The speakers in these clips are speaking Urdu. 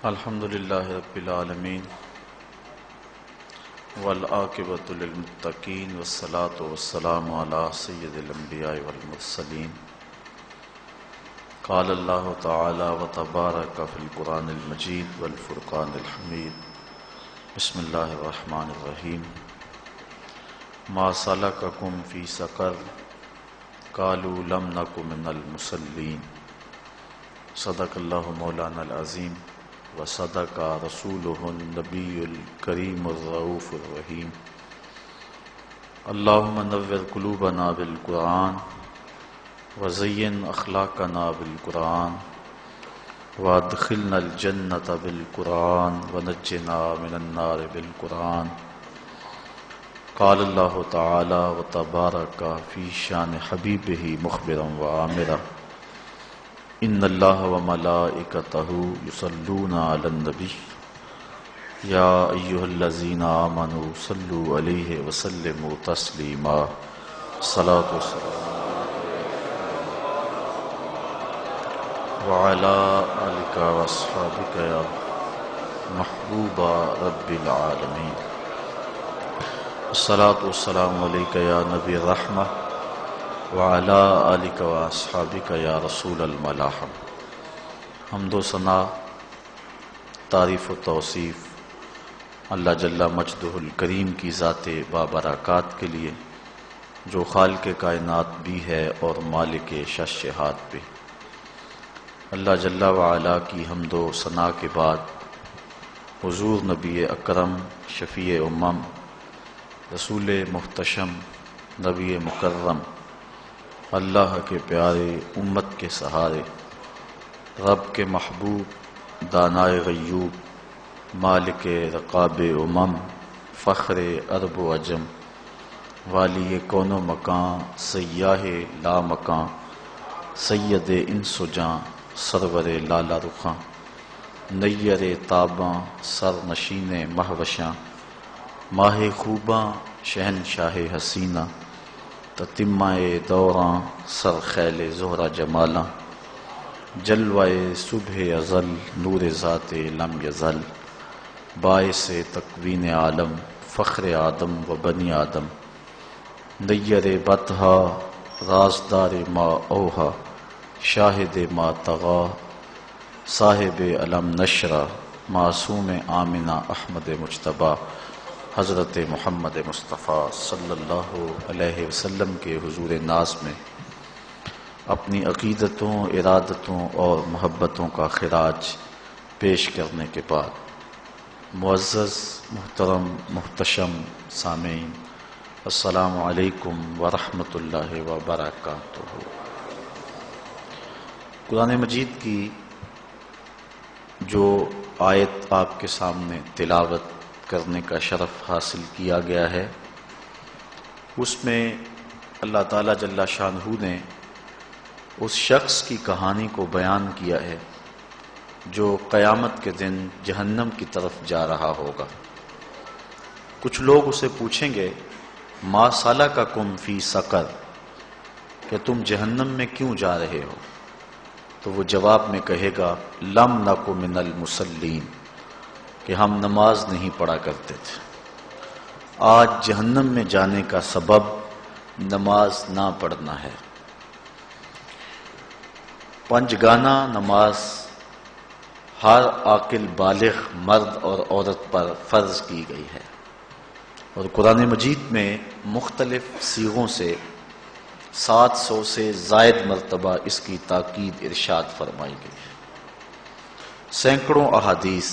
الحمد للہ رب العالمین والعاقبۃ للمتقین والصلاة والسلام علی سید الانبیاء والمرسلین قال اللہ تعالی وتبارک فی القرآن المجید والفرقان الحمید بسم اللہ الرحمن الرحیم ما سلککم فی سقر قالوا لم نک من المصلین صدق اللہ مولانا العظیم وصدق رسولہ النبی الکریم الرؤوف الرحیم اللہم نور قلوبنا بالقرآن وزین اخلاقنا بالقرآن وادخلنا الجنۃ بالقرآن ونجنا من النار بالقرآن قال اللہ تعالی وتبارک فی شان حبیبہ مخبرا وآمرا ان اللہ وملائکتہ یصلون علی النبی یا ایہا الذین آمنوا صلوا علیہ وسلموا تسلیما صلاۃ والسلام وعلی آلک واصحابک یا محبوب رب العالمین الصلاۃ والسلام علیک یا نبی الرحمہ وعلی آلک واصحابک یا رسول الملاحم۔ حمد و ثنا، تعریف و توصیف اللہ جل مجدہ الکریم کی ذات بابرکات کے لیے جو خالق کائنات بھی ہے اور مالک ششہات بھی۔ اللہ جل وعلا کی حمد و ثنا کے بعد حضور نبی اکرم شفیع امم رسول محتشم نبی مکرم اللہ کے پیارے امت کے سہارے رب کے محبوب دانائے غیوب مالک رقاب امم فخر عرب و عجم والی کون و مکان سیاہ لا مکان سید انس و جاں سرور لالا رخاں نیر تاباں سر نشین مہوشاں ماہ خوباں شہنشاہ حسینہ تتمہ دوراں سر خیل زہرہ جمالاں جلوہ صبح ازل نور ذات لم یزل باعث تکوین عالم فخر آدم و بنی آدم نیر بطحا رازدار ما اوہا شاہد ما طغا صاحب علم نشرہ معصوم آمنہ احمد مجتبیٰ حضرت محمد مصطفیٰ صلی اللہ علیہ وسلم کے حضور ناز میں اپنی عقیدتوں ارادتوں اور محبتوں کا خراج پیش کرنے کے بعد معزز محترم محتشم سامعین السلام علیکم ورحمۃ اللہ وبرکاتہ۔ قرآن مجید کی جو آیت آپ کے سامنے تلاوت کرنے کا شرف حاصل کیا گیا ہے اس میں اللہ تعالیٰ جل شانہ نے اس شخص کی کہانی کو بیان کیا ہے جو قیامت کے دن جہنم کی طرف جا رہا ہوگا۔ کچھ لوگ اسے پوچھیں گے ما سلککم فی سقر، کہ تم جہنم میں کیوں جا رہے ہو؟ تو وہ جواب میں کہے گا لم نک من المصلین، کہ ہم نماز نہیں پڑھا کرتے تھے۔ آج جہنم میں جانے کا سبب نماز نہ پڑھنا ہے۔ پنجگانہ نماز ہر عاقل بالغ مرد اور عورت پر فرض کی گئی ہے، اور قرآن مجید میں مختلف صیغوں سے 700 سے زائد مرتبہ اس کی تاکید ارشاد فرمائی گئی ہے۔ سینکڑوں احادیث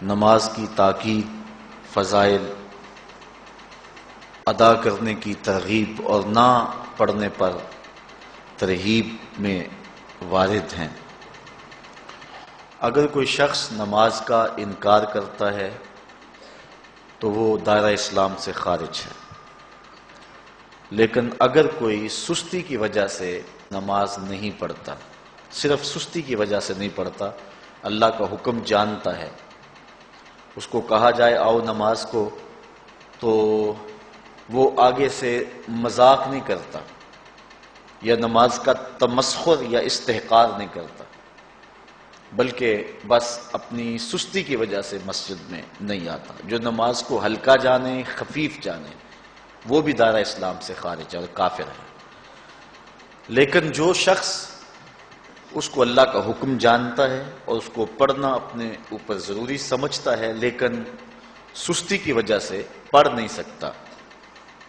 نماز کی تاکید، فضائل ادا کرنے کی ترغیب اور نہ پڑھنے پر ترہیب میں وارد ہیں۔ اگر کوئی شخص نماز کا انکار کرتا ہے تو وہ دائرہ اسلام سے خارج ہے، لیکن اگر کوئی سستی کی وجہ سے نماز نہیں پڑھتا، صرف سستی کی وجہ سے نہیں پڑھتا، اللہ کا حکم جانتا ہے، اس کو کہا جائے آؤ نماز کو، تو وہ آگے سے مذاق نہیں کرتا یا نماز کا تمسخر یا استحقار نہیں کرتا، بلکہ بس اپنی سستی کی وجہ سے مسجد میں نہیں آتا۔ جو نماز کو ہلکا جانے، خفیف جانے، وہ بھی دائرہ اسلام سے خارج ہے اور کافر ہے۔ لیکن جو شخص اس کو اللہ کا حکم جانتا ہے اور اس کو پڑھنا اپنے اوپر ضروری سمجھتا ہے لیکن سستی کی وجہ سے پڑھ نہیں سکتا،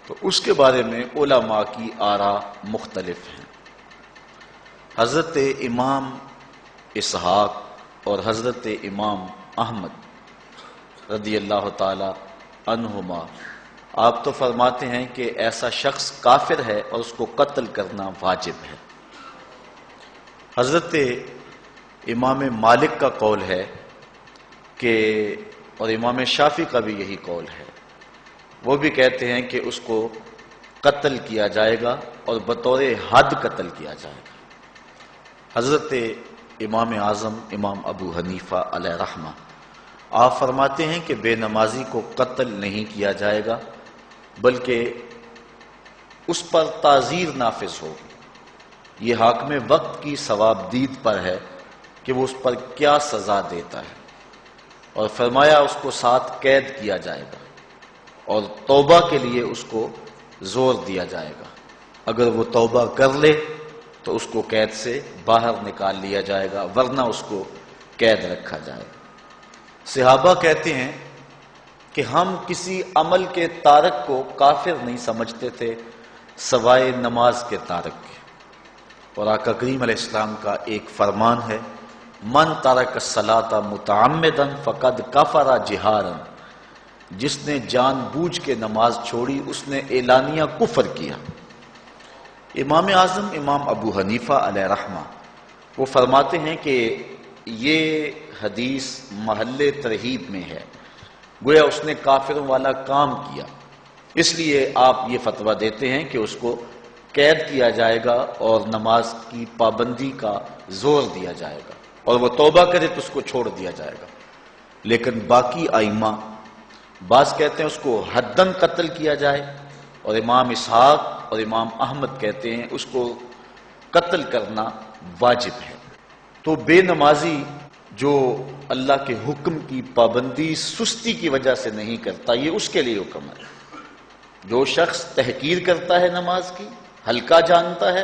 تو اس کے بارے میں علماء کی آراء مختلف ہیں۔ حضرت امام اسحاق اور حضرت امام احمد رضی اللہ تعالی عنہما آپ تو فرماتے ہیں کہ ایسا شخص کافر ہے اور اس کو قتل کرنا واجب ہے۔ حضرت امام مالک کا قول ہے کہ، اور امام شافعی کا بھی یہی قول ہے، وہ بھی کہتے ہیں کہ اس کو قتل کیا جائے گا اور بطور حد قتل کیا جائے گا۔ حضرت امام اعظم امام ابو حنیفہ علیہ رحمہ آپ فرماتے ہیں کہ بے نمازی کو قتل نہیں کیا جائے گا بلکہ اس پر تعزیر نافذ ہوگی۔ یہ حاکم وقت کی ثوابدید پر ہے کہ وہ اس پر کیا سزا دیتا ہے، اور فرمایا اس کو 7 قید کیا جائے گا اور توبہ کے لیے اس کو زور دیا جائے گا۔ اگر وہ توبہ کر لے تو اس کو قید سے باہر نکال لیا جائے گا، ورنہ اس کو قید رکھا جائے گا۔ صحابہ کہتے ہیں کہ ہم کسی عمل کے تارک کو کافر نہیں سمجھتے تھے سوائے نماز کے تارک کے، اور آقا کریم علیہ السلام کا ایک فرمان ہے، من ترک الصلاۃ متعمدا فقد کفر جہارا، جس نے جان بوجھ کے نماز چھوڑی اس نے اعلانیہ کفر کیا۔ امام اعظم امام ابو حنیفہ علیہ رحمہ وہ فرماتے ہیں کہ یہ حدیث محل ترہیب میں ہے، گویا اس نے کافروں والا کام کیا، اس لیے آپ یہ فتویٰ دیتے ہیں کہ اس کو قید کیا جائے گا اور نماز کی پابندی کا زور دیا جائے گا، اور وہ توبہ کرے تو اس کو چھوڑ دیا جائے گا۔ لیکن باقی ائمہ بعض کہتے ہیں اس کو حداً قتل کیا جائے، اور امام اسحاق اور امام احمد کہتے ہیں اس کو قتل کرنا واجب ہے۔ تو بے نمازی جو اللہ کے حکم کی پابندی سستی کی وجہ سے نہیں کرتا، یہ اس کے لیے حکم ہے۔ جو شخص تحقیر کرتا ہے نماز کی، ہلکا جانتا ہے،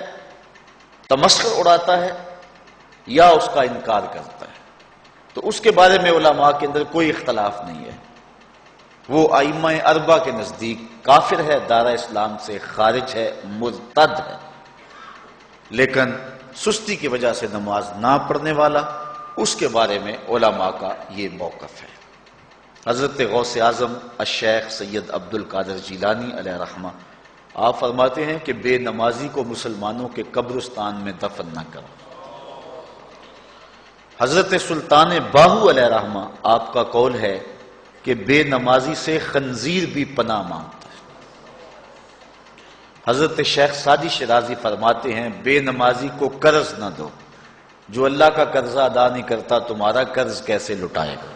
تمسخر اڑاتا ہے یا اس کا انکار کرتا ہے، تو اس کے بارے میں علماء کے اندر کوئی اختلاف نہیں ہے، وہ ائمہ اربعہ کے نزدیک کافر ہے، دائرہ اسلام سے خارج ہے، مرتد ہے۔ لیکن سستی کی وجہ سے نماز نہ پڑھنے والا، اس کے بارے میں علماء کا یہ موقف ہے۔ حضرت غوث اعظم الشیخ سید عبد القادر جیلانی علیہ رحمہ آپ فرماتے ہیں کہ بے نمازی کو مسلمانوں کے قبرستان میں دفن نہ کرو۔ حضرت سلطان باہو علیہ رحمہ آپ کا قول ہے کہ بے نمازی سے خنزیر بھی پناہ مانگتا ہے۔ حضرت شیخ سعدی شیرازی فرماتے ہیں بے نمازی کو قرض نہ دو، جو اللہ کا قرضہ ادا نہیں کرتا تمہارا قرض کیسے لٹائے گا۔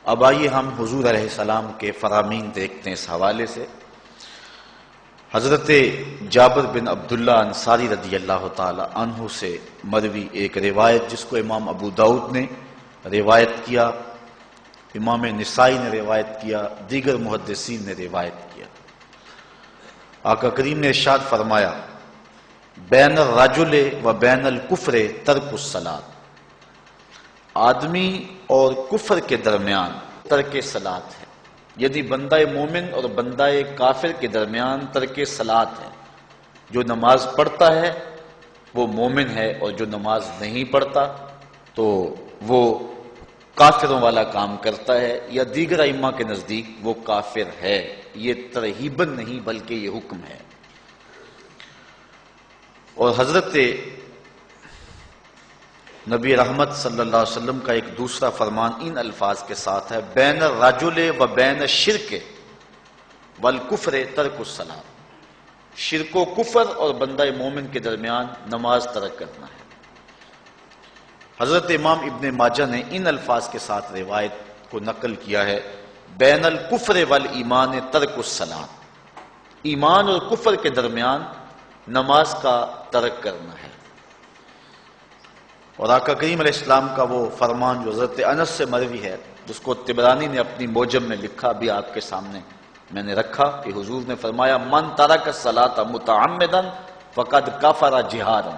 اب آئیے ہم حضور علیہ السلام کے فرامین دیکھتے ہیں اس حوالے سے۔ حضرت جابر بن عبداللہ انصاری رضی اللہ تعالی عنہ سے مروی ایک روایت جس کو امام ابو داؤد نے روایت کیا، امام نسائی نے روایت کیا، دیگر محدثین نے روایت کیا۔ آقا کریم نے ارشاد فرمایا بین الرجل و بین الکفر ترک الصلاۃ، آدمی اور کفر کے درمیان ترک صلاۃ ہے، یعنی بندہ مومن اور بندہ کافر کے درمیان ترک صلاۃ ہے۔ جو نماز پڑھتا ہے وہ مومن ہے، اور جو نماز نہیں پڑھتا تو وہ کافروں والا کام کرتا ہے، یا دیگر ائمہ کے نزدیک وہ کافر ہے۔ یہ ترہیباً نہیں بلکہ یہ حکم ہے۔ اور حضرت نبی رحمت صلی اللہ علیہ وسلم کا ایک دوسرا فرمان ان الفاظ کے ساتھ ہے بین الرجل و بین الشرک والکفر ترک الصلاۃ، شرک و کفر اور بندہ مومن کے درمیان نماز ترک کرنا ہے۔ حضرت امام ابن ماجہ نے ان الفاظ کے ساتھ روایت کو نقل کیا ہے بین الکفر والایمان ترک الصلاۃ، ایمان اور کفر کے درمیان نماز کا ترک کرنا ہے۔ اور آقا کریم علیہ السلام کا وہ فرمان جو حضرت انس سے مروی ہے، جس کو طبرانی نے اپنی موجم میں لکھا، بھی آپ کے سامنے میں نے رکھا، کہ حضور نے فرمایا من ترک الصلاۃ متعمدا فقد کفر جہارا،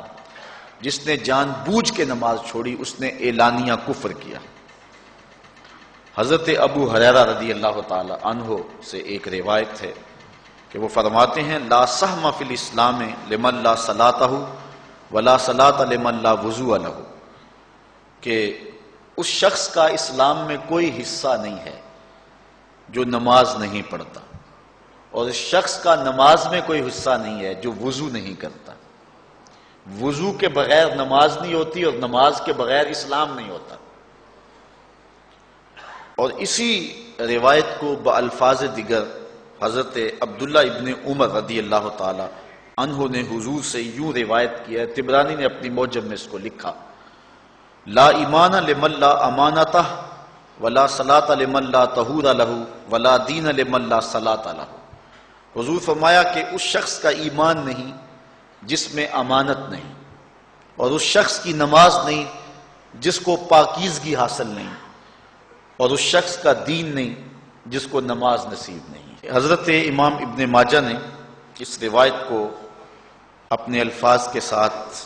جس نے جان بوجھ کے نماز چھوڑی اس نے اعلانیہ کفر کیا۔ حضرت ابو ہریرہ رضی اللہ تعالی عنہ سے ایک روایت ہے کہ وہ فرماتے ہیں لا سہم فی الاسلام لمن لا صلاۃ ولا صلاۃ لمن لا وضوء لہ، کہ اس شخص کا اسلام میں کوئی حصہ نہیں ہے جو نماز نہیں پڑھتا، اور اس شخص کا نماز میں کوئی حصہ نہیں ہے جو وضو نہیں کرتا۔ وضو کے بغیر نماز نہیں ہوتی، اور نماز کے بغیر اسلام نہیں ہوتا۔ اور اسی روایت کو بالفاظ دیگر حضرت عبداللہ ابن عمر رضی اللہ تعالی عنہ نے حضور سے یوں روایت کیا ہے، طبرانی نے اپنی موجم میں اس کو لکھا، لا ایمان لمن لا امانتہ ولا صلاۃ لمن لا طہور لہ ولا دین لمن لا صلاۃ لہ۔ حضور فرمایا کہ اس شخص کا ایمان نہیں جس میں امانت نہیں، اور اس شخص کی نماز نہیں جس کو پاکیزگی حاصل نہیں، اور اس شخص کا دین نہیں جس کو نماز نصیب نہیں۔ حضرت امام ابن ماجہ نے اس روایت کو اپنے الفاظ کے ساتھ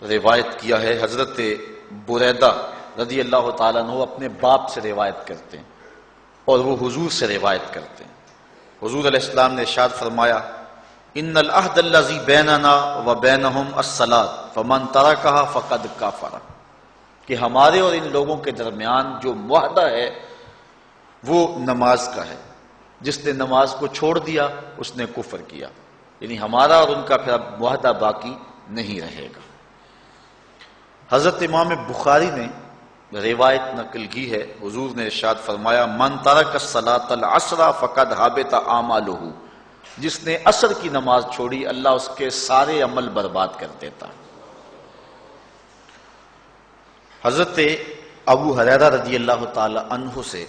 روایت کیا ہے۔ حضرت بریدہ رضی اللہ تعالیٰ عنہ اپنے باپ سے روایت کرتے ہیں اور وہ حضور سے روایت کرتے ہیں۔ حضور علیہ السلام نے ارشاد فرمایا ان العہد الذی بیننا وبینہم الصلاۃ فمن ترکھا فقد کفر، کہ ہمارے اور ان لوگوں کے درمیان جو معاہدہ ہے وہ نماز کا ہے، جس نے نماز کو چھوڑ دیا اس نے کفر کیا، یعنی ہمارا اور ان کا پھر اب معاہدہ باقی نہیں رہے گا۔ حضرت امام بخاری نے روایت نقل کی ہے، حضور نے ارشاد فرمایا من ترک الصلاۃ العصر فقد حبط اعمالہ، جس نے عصر کی نماز چھوڑی اللہ اس کے سارے عمل برباد کر دیتا۔ حضرت ابو ہریرہ رضی اللہ تعالی عنہ سے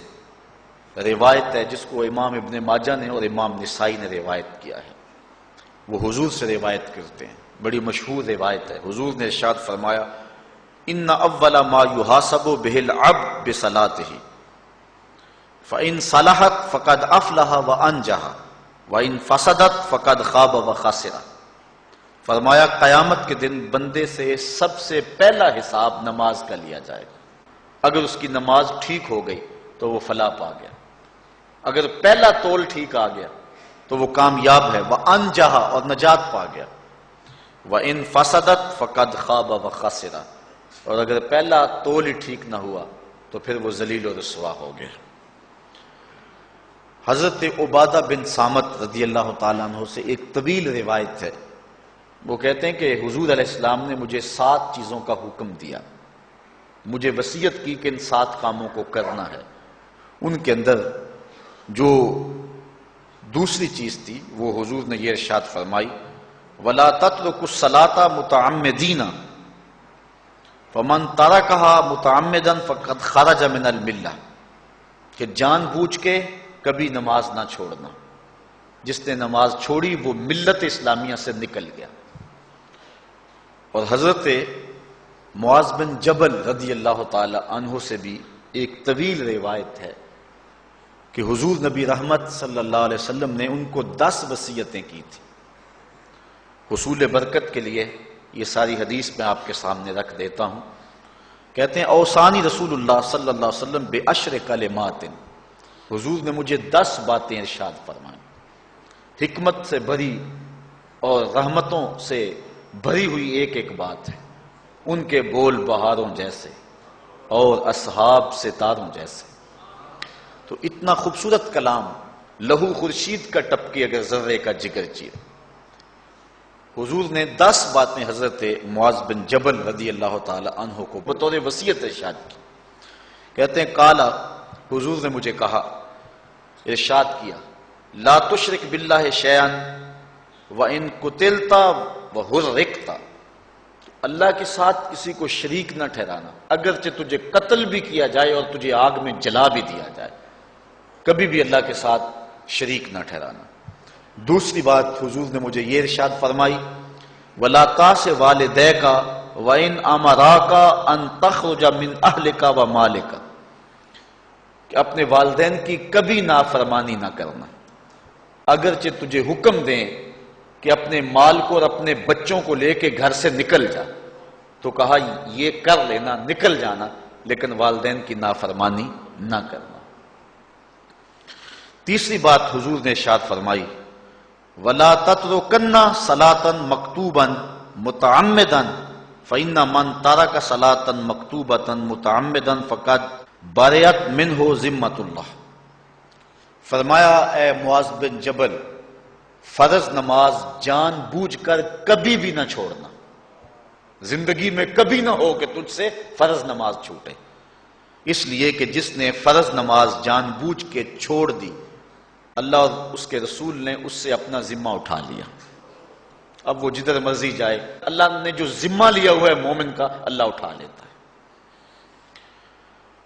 روایت ہے جس کو امام ابن ماجہ نے اور امام نسائی نے روایت کیا ہے، وہ حضور سے روایت کرتے ہیں، بڑی مشہور روایت ہے۔ حضور نے ارشاد فرمایا ان اول ما یحاسب به العبد بصلاته فان صلحت فقد افلح وانجح وان فسدت فقد خاب وخسر۔ فرمایا قیامت کے دن بندے سے سب سے پہلا حساب نماز کا لیا جائے گا، اگر اس کی نماز ٹھیک ہو گئی تو وہ فلاح پا گیا، اگر پہلا تول ٹھیک آ گیا تو وہ کامیاب ہے، وانجح اور نجات پا گیا، وان فسدت فقد خاب وخسر، اور اگر پہلا تول ہی ٹھیک نہ ہوا تو پھر وہ ذلیل و رسوا ہو گیا۔ حضرت عبادہ بن صامت رضی اللہ تعالیٰ عنہ سے ایک طویل روایت ہے، وہ کہتے ہیں کہ حضور علیہ السلام نے مجھے 7 چیزوں کا حکم دیا، مجھے وصیت کی کہ ان 7 کاموں کو کرنا ہے۔ ان کے اندر جو دوسری چیز تھی وہ حضور نے یہ ارشاد فرمائی وَلَا تَتْرُكُوا الصَّلَاةَ مُتَعَمِّدِينَ فَمَن تَرَكَهَا مُتَعَمِّدًا فَقَدْ خَرَجَ مِنَ الْمِلَّةِ، کہ جان بوجھ کے کبھی نماز نہ چھوڑنا، جس نے نماز چھوڑی وہ ملت اسلامیہ سے نکل گیا۔ اور حضرت معاذ بن جبل رضی اللہ تعالی عنہ سے بھی ایک طویل روایت ہے کہ حضور نبی رحمت صلی اللہ علیہ وسلم نے ان کو 10 وصیتیں کی تھی حصول برکت کے لیے۔ یہ ساری حدیث میں آپ کے سامنے رکھ دیتا ہوں۔ کہتے ہیں اوصانی رسول اللہ صلی اللہ علیہ وسلم بعشر کلمات، حضور نے مجھے 10 باتیں ارشاد فرمائیں، حکمت سے بھری اور رحمتوں سے بھری ہوئی ایک ایک بات ہے، ان کے بول بہاروں جیسے اور اصحاب ستاروں جیسے۔ تو اتنا خوبصورت کلام، لہو خورشید کا ٹپکے اگر ذرے کا جگر چیر۔ حضور نے 10 باتیں حضرت معاذ بن جبل رضی اللہ تعالی عنہ کو بطور وصیت ارشاد کی۔ کہتے ہیں کالا، حضور نے مجھے کہا، ارشاد کیا لا تشرک باللہ شیئا وان قتلت وحرقت، اللہ کے ساتھ کسی کو شریک نہ ٹھہرانا، اگرچہ تجھے قتل بھی کیا جائے اور تجھے آگ میں جلا بھی دیا جائے، کبھی بھی اللہ کے ساتھ شریک نہ ٹھہرانا۔ دوسری بات حضور نے مجھے یہ ارشاد فرمائی وَلَا تَعْصِ وَالِدَيْكَ وَإِنْ أَمَرَاكَ أَن تَخْرُجَ مِنْ أَهْلِكَ وَمَالِكَ کہ اپنے والدین کی کبھی نافرمانی نہ کرنا، اگرچہ تجھے حکم دیں کہ اپنے مال کو اور اپنے بچوں کو لے کے گھر سے نکل جا، تو کہا یہ کر لینا، نکل جانا، لیکن والدین کی نافرمانی نہ کرنا۔ تیسری بات حضور نے ارشاد فرمائی وَلَا تَتْرُكَنَّ صَلَاةً مَكْتُوبًا مُتَعَمِّدًا فَإِنَّ مَنْ تَرَكَ صَلَاةً مَكْتُوبَةً مُتَعَمِّدًا فَقَدْ بَرِئَتْ مِنْهُ ذِمَّةُ اللَّهِ۔ فرمایا اے معاذ بن جبل، فرض نماز جان بوجھ کر کبھی بھی نہ چھوڑنا، زندگی میں کبھی نہ ہو کہ تجھ سے فرض نماز چھوٹے، اس لیے کہ جس نے فرض نماز جان بوجھ کے چھوڑ دی، اللہ اور اس کے رسول نے اس سے اپنا ذمہ اٹھا لیا، اب وہ جدھر مرضی جائے، اللہ نے جو ذمہ لیا ہوا ہے مومن کا اللہ اٹھا لیتا ہے۔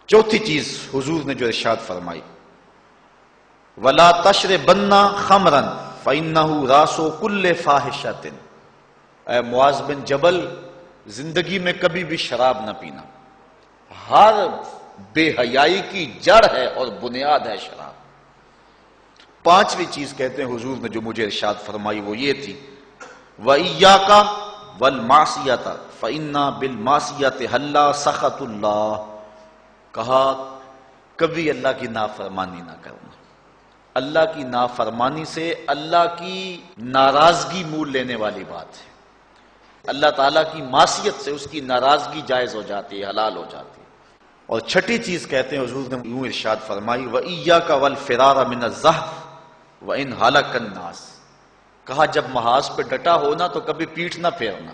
چوتھی چیز حضور نے جو ارشاد فرمائی وَلَا تَشْرِبَنَّ خَمْرًا فَإِنَّهُ رَاسُ كُلِّ فَاحِشَةٍ، اے معاذ بن جبل زندگی میں کبھی بھی شراب نہ پینا، ہر بے حیائی کی جڑ ہے اور بنیاد ہے شراب۔ پانچویں چیز کہتے ہیں حضور نے جو مجھے ارشاد فرمائی وہ یہ تھی وَإِيَّاكَ وَالْمَعْصِيَةَ فَإِنَّ بِالْمَعْصِيَةِ حَلَّ سَخَطُ اللَّهِ، کہا کبھی اللہ کی نافرمانی نہ کرنا، اللہ کی نافرمانی سے اللہ کی ناراضگی مول لینے والی بات ہے، اللہ تعالیٰ کی معصیت سے اس کی ناراضگی جائز ہو جاتی ہے، حلال ہو جاتی ہے۔ اور چھٹی چیز کہتے ہیں حضور نے یوں ارشاد فرمائی وَإِيَّاكَ وَالْفِرَارَ مِنَ الزَّحْفِ وَإِنْ هَلَكَ النَّاسِ، کہا جب محاذ پہ ڈٹا ہونا تو کبھی پیٹھ نہ پھیرنا،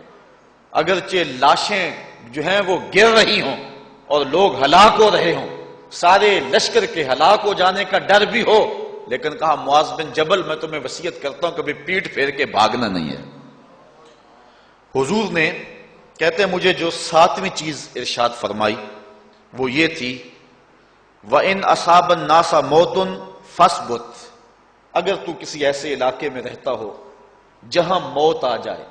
اگرچہ لاشیں جو ہیں وہ گر رہی ہوں اور لوگ ہلاک ہو رہے ہوں، سارے لشکر کے ہلاک ہو جانے کا ڈر بھی ہو، لیکن کہا معاذ بن جبل میں تمہیں وصیت کرتا ہوں کبھی پیٹھ پھیر کے بھاگنا نہیں ہے۔ حضور نے کہتے ہیں مجھے جو ساتویں چیز ارشاد فرمائی وہ یہ تھی وَإِنْ أَصَابَ النَّاسَ مَوْتٌ فَاصْبُتْ، اگر تو کسی ایسے علاقے میں رہتا ہو جہاں موت آ جائے،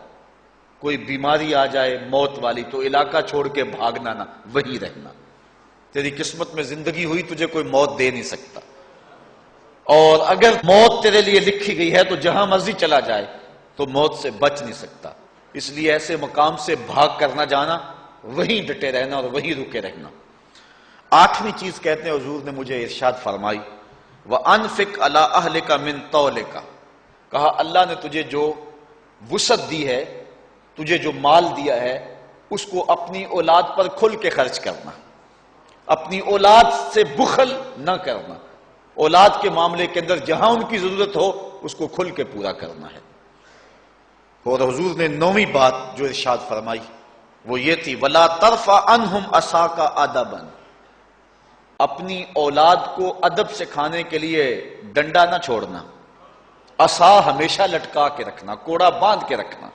کوئی بیماری آ جائے موت والی، تو علاقہ چھوڑ کے بھاگنا نہ، وہیں رہنا، تیری قسمت میں زندگی ہوئی تجھے کوئی موت دے نہیں سکتا، اور اگر موت تیرے لیے لکھی گئی ہے تو جہاں مرضی چلا جائے تو موت سے بچ نہیں سکتا، اس لیے ایسے مقام سے بھاگ کر نہ جانا، وہیں ڈٹے رہنا اور وہیں رکے رہنا۔ آٹھویں چیز کہتے ہیں حضور نے مجھے ارشاد فرمائی وَأَنفِقْ عَلَىٰ أَهْلِكَ مِن طَوْلِكَ، کہا اللہ نے تجھے جو وسعت دی ہے، تجھے جو مال دیا ہے، اس کو اپنی اولاد پر کھل کے خرچ کرنا، اپنی اولاد سے بخل نہ کرنا، اولاد کے معاملے کے اندر جہاں ان کی ضرورت ہو اس کو کھل کے پورا کرنا ہے۔ اور حضور نے نویں بات جو ارشاد فرمائی وہ یہ تھی وَلَا تَرْفَعْ عَنْهُمْ عَصَاكَ أَدَبًا، اپنی اولاد کو ادب سکھانے کے لیے ڈنڈا نہ چھوڑنا، عصا ہمیشہ لٹکا کے رکھنا، کوڑا باندھ کے رکھنا۔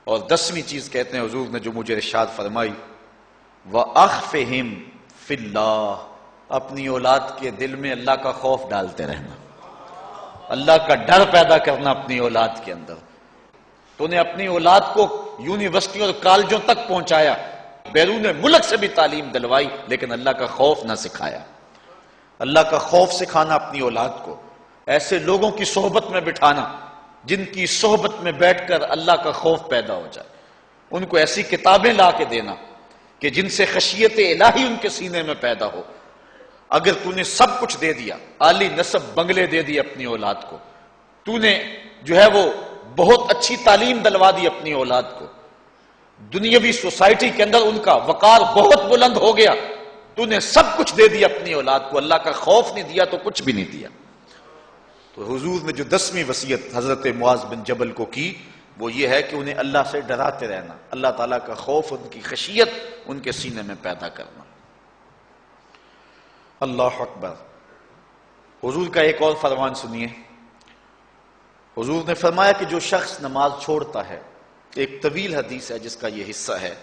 اور دسویں چیز کہتے ہیں حضور نے جو مجھے ارشاد فرمائی وَأَخْفِهِمْ فِي اللَّهِ، اپنی اولاد کے دل میں اللہ کا خوف ڈالتے رہنا، اللہ کا ڈر پیدا کرنا اپنی اولاد کے اندر۔ تو نے اپنی اولاد کو یونیورسٹی اور کالجوں تک پہنچایا، بیرون ملک سے بھی تعلیم دلوائی، لیکن اللہ کا خوف نہ سکھایا۔ اللہ کا خوف سکھانا اپنی اولاد کو، ایسے لوگوں کی صحبت میں بٹھانا جن کی صحبت میں بیٹھ کر اللہ کا خوف پیدا ہو جائے، ان کو ایسی کتابیں لا کے دینا کہ جن سے خشیت الہی ان کے سینے میں پیدا ہو۔ اگر تو نے سب کچھ دے دیا، عالی نسب بنگلے دے دی اپنی اولاد کو، تو نے جو ہے وہ بہت اچھی تعلیم دلوا دی اپنی اولاد کو، دنیاوی سوسائٹی کے اندر ان کا وقار بہت بلند ہو گیا، تو نے سب کچھ دے دیا اپنی اولاد کو، اللہ کا خوف نہیں دیا تو کچھ بھی نہیں دیا۔ تو حضور نے جو 10ویں وصیت حضرت معاذ بن جبل کو کی وہ یہ ہے کہ انہیں اللہ سے ڈراتے رہنا، اللہ تعالیٰ کا خوف، ان کی خشیت ان کے سینے میں پیدا کرنا۔ اللہ اکبر۔ حضور کا ایک اور فرمان سنیے، حضور نے فرمایا کہ جو شخص نماز چھوڑتا ہے، ایک طویل حدیث ہے جس کا یہ حصہ ہے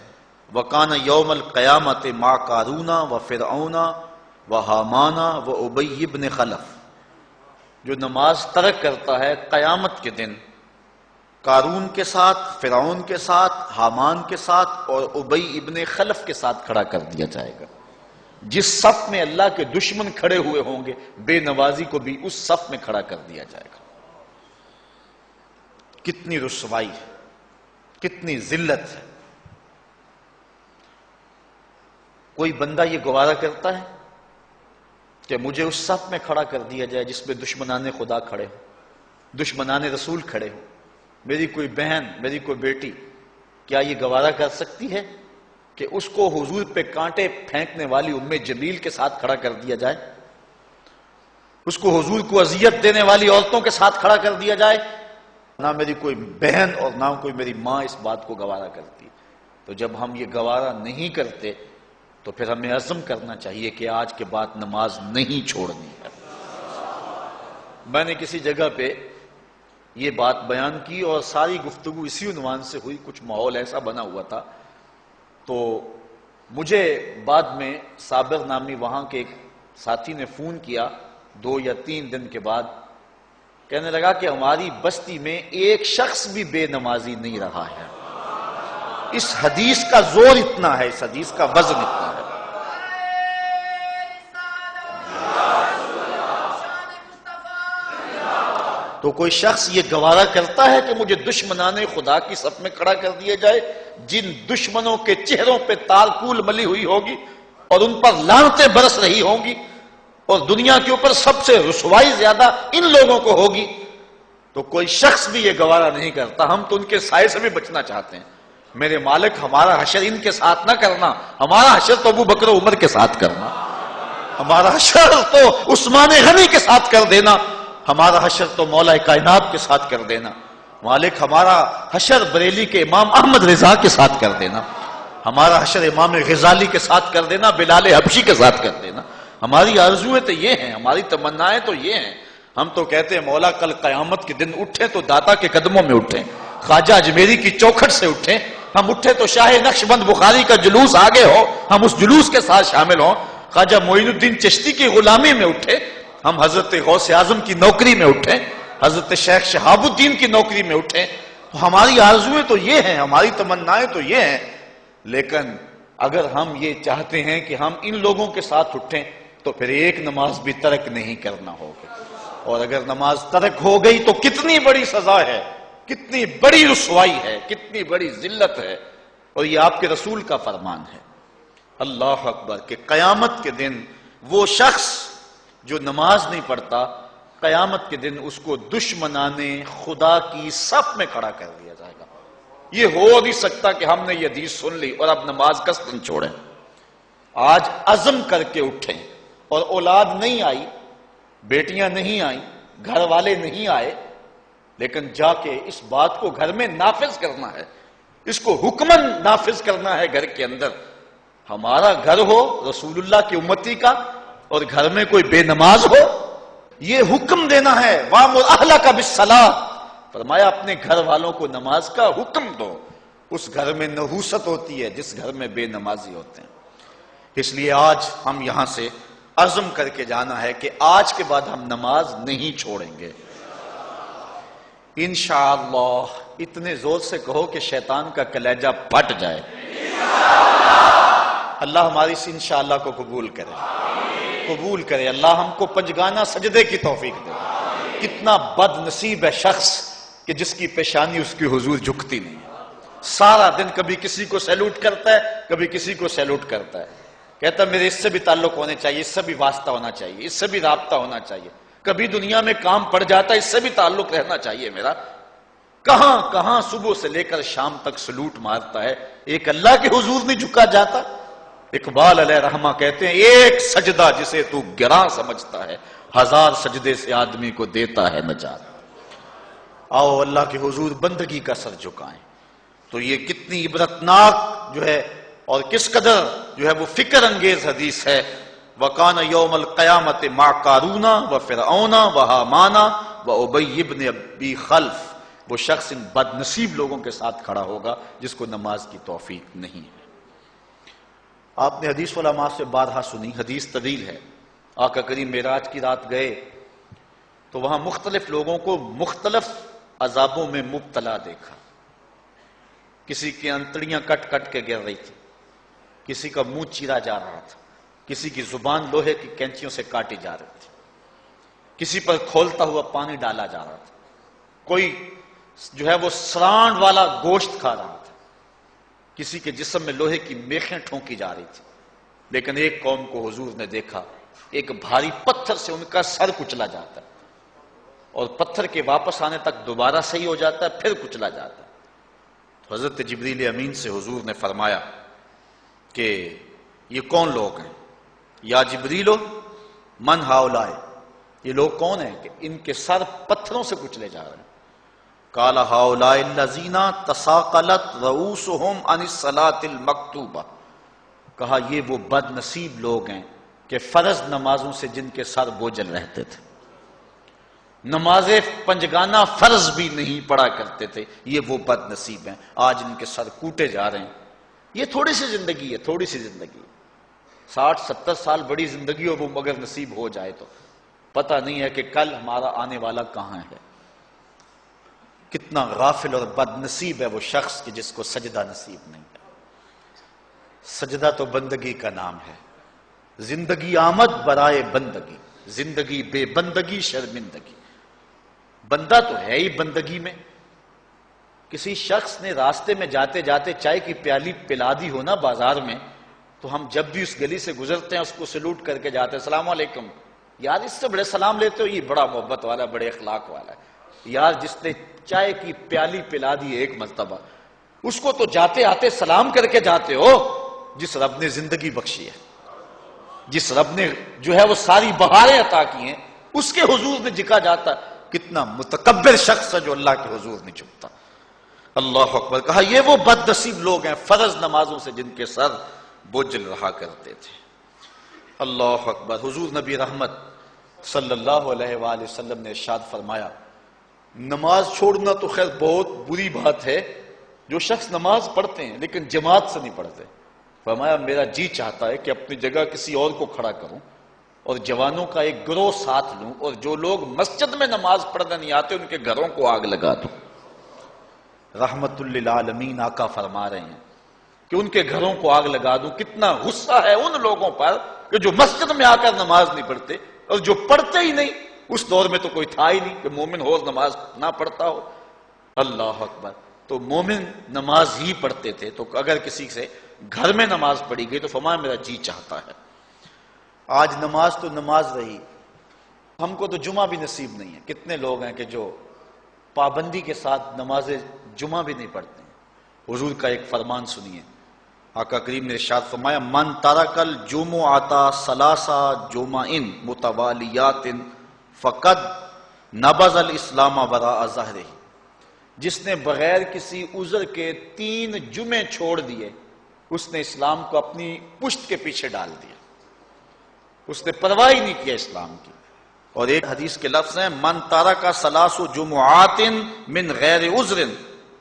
وَقَانَ يَوْمَ الْقِيَامَةِ مَعَ قَارُونَ وَفِرْعَوْنَ وَحَامَانَ وَأُبَيِّ بْنِ خَلَف، جو نماز ترک کرتا ہے قیامت کے دن قارون کے ساتھ، فرعون کے ساتھ، حامان کے ساتھ اور ابی ابن خلف کے ساتھ کھڑا کر دیا جائے گا۔ جس صف میں اللہ کے دشمن کھڑے ہوئے ہوں گے، بے نوازی کو بھی اس صف میں کھڑا کر دیا جائے گا۔ کتنی رسوائی ہے، کتنی ذلت ہے۔ کوئی بندہ یہ گوارا کرتا ہے کہ مجھے اس صف میں کھڑا کر دیا جائے جس میں دشمنان خدا کھڑے ہوں، دشمنان رسول کھڑے ہوں؟ میری کوئی بہن، میری کوئی بیٹی کیا یہ گوارا کر سکتی ہے کہ اس کو حضور پہ کانٹے پھینکنے والی ام جمیل کے ساتھ کھڑا کر دیا جائے؟ اس کو حضور کو اذیت دینے والی عورتوں کے ساتھ کھڑا کر دیا جائے؟ نہ میری کوئی بہن اور نہ کوئی میری ماں اس بات کو گوارا کرتی۔ تو جب ہم یہ گوارا نہیں کرتے تو پھر ہمیں عزم کرنا چاہیے کہ آج کے بعد نماز نہیں چھوڑنی ہے۔ میں نے کسی جگہ پہ یہ بات بیان کی اور ساری گفتگو اسی عنوان سے ہوئی، کچھ ماحول ایسا بنا ہوا تھا۔ تو مجھے بعد میں صابر نامی وہاں کے ایک ساتھی نے فون کیا 2 یا 3 دن کے بعد، کہنے لگا کہ ہماری بستی میں ایک شخص بھی بے نمازی نہیں رہا ہے۔ اس حدیث کا زور اتنا ہے، اس حدیث کا وزن اتنا ہے۔ تو کوئی شخص یہ گوارا کرتا ہے کہ مجھے دشمنان خدا کی صف میں کھڑا کر دیا جائے، جن دشمنوں کے چہروں پہ تالکول ملی ہوئی ہوگی اور ان پر لعنتیں برس رہی ہوں گی، اور دنیا کے اوپر سب سے رسوائی زیادہ ان لوگوں کو ہوگی، تو کوئی شخص بھی یہ گوارا نہیں کرتا۔ ہم تو ان کے سائے سے بھی بچنا چاہتے ہیں۔ میرے مالک، ہمارا حشر ان کے ساتھ نہ کرنا، ہمارا حشر تو ابو بکر و عمر کے ساتھ کرنا، ہمارا حشر تو عثمان غنی کے ساتھ کر دینا، ہمارا حشر تو مولا کائنات کے ساتھ کر دینا۔ مالک، ہمارا حشر بریلی کے امام احمد رضا کے ساتھ کر دینا، ہمارا حشر امام غزالی کے ساتھ کر دینا، بلال حبشی کے ساتھ کر دینا۔ ہماری آرزویں تو یہ ہیں، ہماری تمنائیں تو یہ ہیں۔ ہم تو کہتے ہیں مولا کل قیامت کے دن اٹھیں تو داتا کے قدموں میں اٹھیں، خواجہ اجمیری کی چوکھٹ سے اٹھیں، ہم اٹھے تو شاہ نقشبند بخاری کا جلوس آگے ہو، ہم اس جلوس کے ساتھ شامل ہوں، خواجہ معین الدین چشتی کی غلامی میں اٹھے، ہم حضرت غوث اعظم کی نوکری میں اٹھیں، حضرت شیخ شہاب الدین کی نوکری میں اٹھیں۔ ہماری آرزویں تو یہ ہیں، ہماری تمنائیں تو یہ ہیں، لیکن اگر ہم یہ چاہتے ہیں کہ ہم ان لوگوں کے ساتھ اٹھیں تو پھر ایک نماز بھی ترک نہیں کرنا ہوگا، اور اگر نماز ترک ہو گئی تو کتنی بڑی سزا ہے، کتنی بڑی رسوائی ہے، کتنی بڑی ذلت ہے۔ اور یہ آپ کے رسول کا فرمان ہے، اللہ اکبر، کہ قیامت کے دن وہ شخص جو نماز نہیں پڑھتا، قیامت کے دن اس کو دشمنان خدا کی صف میں کھڑا کر دیا جائے گا۔ یہ ہو نہیں سکتا کہ ہم نے یہ حدیث سن لی اور اب نماز قصدن چھوڑیں۔ آج عزم کر کے اٹھیں، اور اولاد نہیں آئی، بیٹیاں نہیں آئیں، گھر والے نہیں آئے، لیکن جا کے اس بات کو گھر میں نافذ کرنا ہے، اس کو حکمن نافذ کرنا ہے گھر کے اندر۔ ہمارا گھر ہو رسول اللہ کی امتی کا اور گھر میں کوئی بے نماز ہو، یہ حکم دینا ہے، وَأْمُرْ أَهْلَكَ بِالصَّلَاةِ، فرمایا اپنے گھر والوں کو نماز کا حکم دو۔ اس گھر میں نحوست ہوتی ہے جس گھر میں بے نمازی ہوتے ہیں۔ اس لیے آج ہم یہاں سے عزم کر کے جانا ہے کہ آج کے بعد ہم نماز نہیں چھوڑیں گے انشاءاللہ۔ اتنے زور سے کہو کہ شیطان کا کلیجہ پھٹ جائے۔ اللہ ہماری اس انشاءاللہ کو قبول کرے، قبول کرے۔ اللہ ہم کو پنجگانہ سجدے کی توفیق دے۔ کتنا بد نصیب ہے شخص کہ جس کی پیشانی اس کی حضور جھکتی نہیں ہے، سارا دن کبھی کسی کو سیلوٹ کرتا ہے، کبھی کسی کو سیلوٹ کرتا ہے، کہتا ہے میرے اس سے بھی تعلق ہونے چاہیے، اس سے بھی واسطہ ہونا چاہیے، اس سے بھی رابطہ ہونا چاہیے، کبھی دنیا میں کام پڑ جاتا ہے، اس سے بھی تعلق رہنا چاہیے میرا۔ کہاں کہاں صبح سے لے کر شام تک سلوٹ مارتا ہے، ایک اللہ کے حضور نہیں جھکا جاتا۔ اقبال علیہ رحمہ کہتے ہیں ایک سجدہ جسے تو گراں سمجھتا ہے، 1000 سجدے سے آدمی کو دیتا ہے نجات۔ آؤ اللہ کے حضور بندگی کا سر جھکائیں۔ تو یہ کتنی عبرتناک جو ہے اور کس قدر جو ہے وہ فکر انگیز حدیث ہے۔ وَقَانَ يَوْمَ الْقِيَامَةِ مَعَ قَارُونَ وَفِرْعَوْنَ وَحَامَانَ وَأُبَيِّ بْنِ أَبِي خَلْف، وہ شخص ان بد نصیب لوگوں کے ساتھ کھڑا ہوگا جس کو نماز کی توفیق نہیں ہے۔ آپ نے حدیث علماء سے بارہا سنی، حدیث طویل ہے۔ آقا کریم معراج کی رات گئے تو وہاں مختلف لوگوں کو مختلف عذابوں میں مبتلا دیکھا. کسی کی انتڑیاں کٹ کٹ کے گر رہی تھی، کسی کا منہ چیرا جا رہا تھا، کسی کی زبان لوہے کی کینچیوں سے کاٹی جا رہی تھی، کسی پر کھولتا ہوا پانی ڈالا جا رہا تھا، کوئی جو ہے وہ سرانڈ والا گوشت کھا رہا تھا، کسی کے جسم میں لوہے کی میخیں ٹھونکی جا رہی تھی. لیکن ایک قوم کو حضور نے دیکھا، ایک بھاری پتھر سے ان کا سر کچلا جاتا ہے اور پتھر کے واپس آنے تک دوبارہ صحیح ہو جاتا ہے، پھر کچلا جاتا ہے. تو حضرت جبریل امین سے حضور نے فرمایا کہ یہ کون لوگ ہیں؟ یا جبریلو من ہاؤلائے، یہ لوگ کون ہیں کہ ان کے سر پتھروں سے کچلے جا رہے ہیں؟ قال ہاؤلائے الذین تثاقلت رؤوسہم عن الصلاۃ المکتوبہ، کہا یہ وہ بد نصیب لوگ ہیں کہ فرض نمازوں سے جن کے سر بوجھل رہتے تھے، نماز پنجگانہ فرض بھی نہیں پڑھا کرتے تھے، یہ وہ بد نصیب ہیں، آج ان کے سر کوٹے جا رہے ہیں. یہ تھوڑی سی زندگی ہے، تھوڑی سی زندگی ہے، 60-70 سال بڑی زندگی ہو وہ مگر نصیب ہو جائے تو پتہ نہیں ہے کہ کل ہمارا آنے والا کہاں ہے. کتنا غافل اور بد نصیب ہے وہ شخص کہ جس کو سجدہ نصیب نہیں ہے. سجدہ تو بندگی کا نام ہے. زندگی آمد برائے بندگی، زندگی بے بندگی شرمندگی. بندہ تو ہے ہی بندگی میں. کسی شخص نے راستے میں جاتے جاتے چائے کی پیالی پلا دی ہو نا بازار میں، تو ہم جب بھی اس گلی سے گزرتے ہیں اس کو سلوٹ کر کے جاتے ہیں، السلام علیکم. یار اس سے بڑے سلام لیتے ہو، یہ بڑا محبت والا، بڑے اخلاق والا ہے. یار جس نے چائے کی پیالی پلا دی ایک مرتبہ، اس کو تو جاتے آتے سلام کر کے جاتے ہو. جس رب نے زندگی بخشی ہے، جس رب نے جو ہے وہ ساری بہاریں عطا کی ہیں، اس کے حضور میں جھکا جاتا. کتنا متکبر شخص ہے جو اللہ کے حضور نہیں جھکتا. اللہ اکبر. کہا یہ وہ بد نصیب لوگ ہیں فرض نمازوں سے جن کے سر بوجھل رہا کرتے تھے. اللہ اکبر. حضور نبی رحمت صلی اللہ علیہ وآلہ وسلم نے ارشاد فرمایا، نماز چھوڑنا تو خیر بہت بری بات ہے. جو شخص نماز پڑھتے ہیں لیکن جماعت سے نہیں پڑھتے، فرمایا میرا جی چاہتا ہے کہ اپنی جگہ کسی اور کو کھڑا کروں اور جوانوں کا ایک گروہ ساتھ لوں، اور جو لوگ مسجد میں نماز پڑھنے نہیں آتے ان کے گھروں کو آگ لگا دوں. رحمت للعالمین آقا فرما رہے ہیں کہ ان کے گھروں کو آگ لگا دوں. کتنا غصہ ہے ان لوگوں پر کہ جو مسجد میں آ کر نماز نہیں پڑھتے، اور جو پڑھتے ہی نہیں. اس دور میں تو کوئی تھا ہی نہیں کہ مومن ہو نماز نہ پڑھتا ہو. اللہ اکبر. تو مومن نماز ہی پڑھتے تھے. تو اگر کسی سے گھر میں نماز پڑھی گئی تو فرمایا میرا جی چاہتا ہے. آج نماز تو نماز رہی، ہم کو تو جمعہ بھی نصیب نہیں ہے. کتنے لوگ ہیں کہ جو پابندی کے ساتھ نماز جمعہ بھی نہیں پڑھتے ہیں. حضور کا ایک فرمان سنیے. آقا کریم نے ارشاد فرمایا، من ترک الجمعۃ ثلاث جمع متوالیات فقد نبذ الاسلام وراء ظہرہ. جس نے بغیر کسی عذر کے 3 جمعے چھوڑ دیے، اس نے اسلام کو اپنی پشت کے پیچھے ڈال دیا. اس نے پرواہ ہی نہیں کیا اسلام کی. اور ایک حدیث کے لفظ ہیں، من ترک ثلاث جمعات من غیر عذر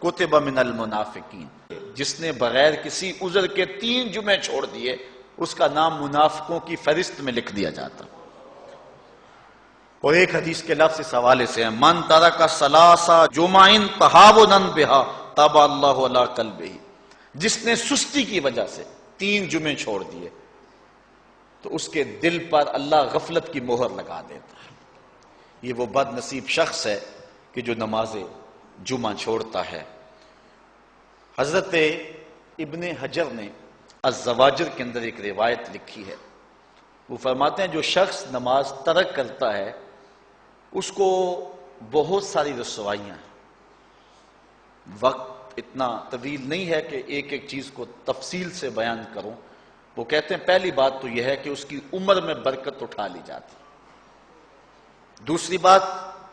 کتب من المنافقین. جس نے بغیر کسی عذر کے 3 جمعے چھوڑ دیے، اس کا نام منافقوں کی فہرست میں لکھ دیا جاتا. اور ایک حدیث کے لفظ اس حوالے سے ہیں، من ترک ثلاث جمع تہاونا بہا طبع اللہ علی قلبہ. جس نے سستی کی وجہ سے 3 جمعے چھوڑ دیے تو اس کے دل پر اللہ غفلت کی مہر لگا دیتا ہے. یہ وہ بد نصیب شخص ہے کہ جو نماز جمعہ چھوڑتا ہے. حضرت ابن حجر نے الزواجر کے اندر ایک روایت لکھی ہے. وہ فرماتے ہیں جو شخص نماز ترک کرتا ہے اس کو بہت ساری رسوائیاں ہیں. وقت اتنا طویل نہیں ہے کہ ایک ایک چیز کو تفصیل سے بیان کروں. وہ کہتے ہیں پہلی بات تو یہ ہے کہ اس کی عمر میں برکت اٹھا لی جاتی. دوسری بات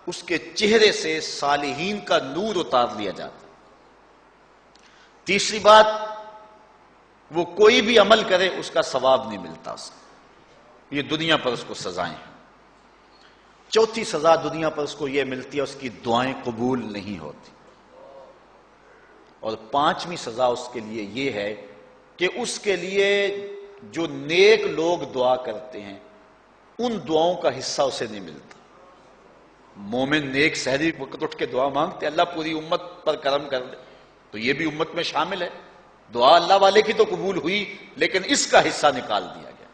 اس کے چہرے سے صالحین کا نور اتار لیا جاتا. تیسری بات وہ کوئی بھی عمل کرے اس کا ثواب نہیں ملتا اس کو. یہ دنیا پر اس کو سزائیں ہیں. چوتھی سزا دنیا پر اس کو یہ ملتی ہے اس کی دعائیں قبول نہیں ہوتی. اور 5ویں سزا اس کے لیے یہ ہے کہ اس کے لیے جو نیک لوگ دعا کرتے ہیں ان دعاؤں کا حصہ اسے نہیں ملتا. مومن نیک سحری وقت اٹھ کے دعا مانگتے اللہ پوری امت پر کرم کر دے، تو یہ بھی امت میں شامل ہے۔ دعا اللہ والے کی تو قبول ہوئی، لیکن اس کا حصہ نکال دیا گیا،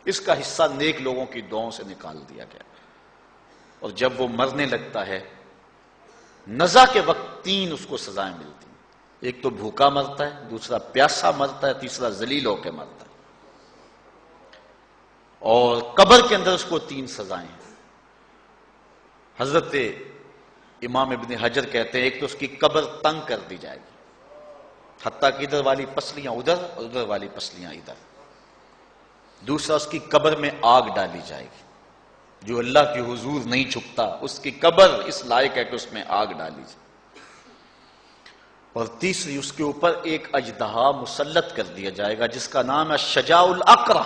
اس کا حصہ نیک لوگوں کی دعاؤں سے نکال دیا گیا۔ اور جب وہ مرنے لگتا ہے، نزا کے وقت 3 اس کو سزائیں ملتی ہیں۔ ایک تو بھوکا مرتا ہے، دوسرا پیاسا مرتا ہے، تیسرا ذلیل ہو کے مرتا ہے۔ اور قبر کے اندر اس کو 3 سزائیں ہیں۔ حضرت امام ابن حجر کہتے ہیں ایک تو اس کی قبر تنگ کر دی جائے گی، حتیٰ کہ ادھر والی پسلیاں ادھر اور ادھر والی پسلیاں ادھر۔ دوسرا اس کی قبر میں آگ ڈالی جائے گی، جو اللہ کے حضور نہیں چھپتا اس کی قبر اس لائق ہے کہ اس میں آگ ڈالی جائے۔ اور تیسری اس کے اوپر ایک اژدہا مسلط کر دیا جائے گا جس کا نام ہے شجاع الاقرع،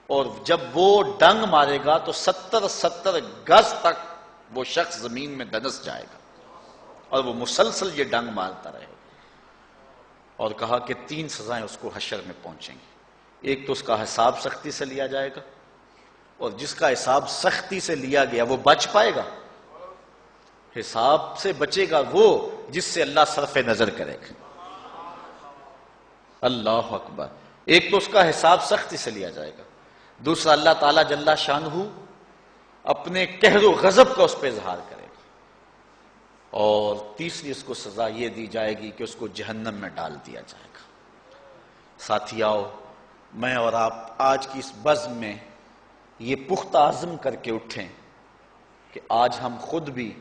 اور جب وہ ڈنگ مارے گا تو 70 گز تک وہ شخص زمین میں دنس جائے گا، اور وہ مسلسل یہ ڈنگ مارتا رہے گا۔ اور کہا کہ 3 سزائیں اس کو حشر میں پہنچیں گی۔ ایک تو اس کا حساب سختی سے لیا جائے گا، اور جس کا حساب سختی سے لیا گیا وہ بچ پائے گا؟ حساب سے بچے گا وہ جس سے اللہ صرف نظر کرے گا۔ اللہ اکبر۔ ایک تو اس کا حساب سختی سے لیا جائے گا، دوسرا اللہ تعالیٰ جل شانہ اپنے قہر و غضب کا اس پہ اظہار کرے گا، اور تیسری اس کو سزا یہ دی جائے گی کہ اس کو جہنم میں ڈال دیا جائے گا۔ ساتھیاؤ، میں اور آپ آج کی اس بزم میں یہ پختہ عزم کر کے اٹھیں کہ آج ہم خود بھی